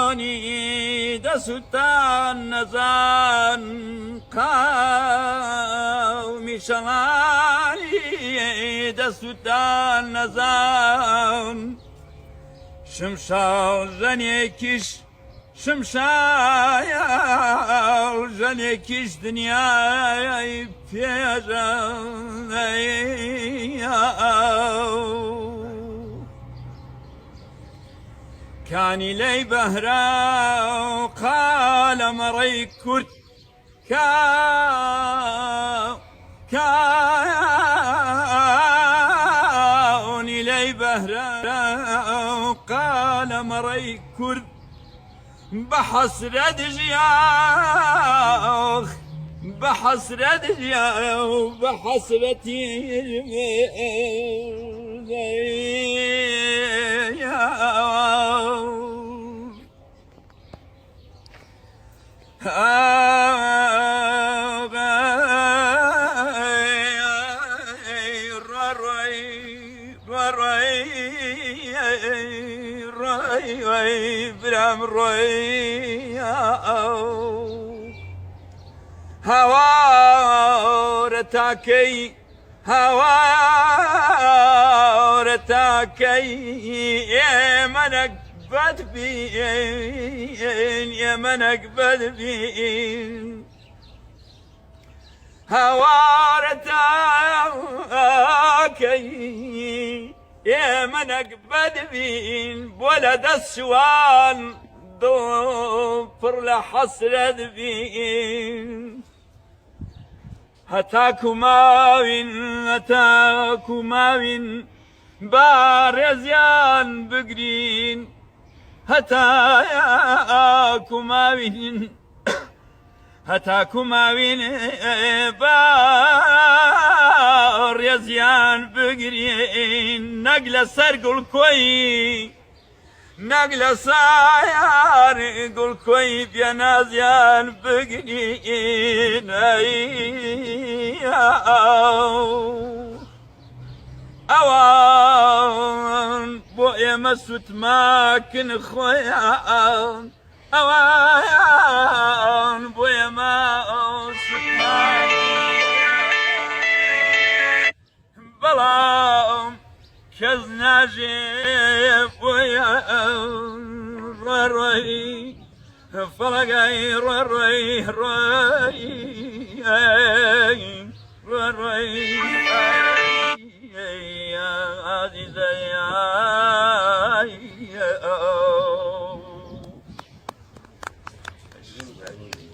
همیشلانی دستان نزان همیشلانی دستان نزان شمشاو زنیکیش شمشاو زنیکیش دنیای پیجان كاني لي بهرا قال مري كرد كاني لي بهرا قال مري كرد بحسرة جياخ بحسرة جياخ بحسرتي برام روی هوارتاكي يا منك بدبين يا منك بدبين هوارتاكي يا منك بدبين ولد السوان ضفر لحسرة بين هتاكو ماوين بارزيان بقرين هتاكو ماوين بارزيان بقرين نقل سرقل كوي نقل سايار قل كوي بينازيان بقرين اوان بويا مسوت ماكن خويا اوان بويا مسوت ماكن بلام كزنا جيب ويا روي فلقاي روي يا عزيزي يا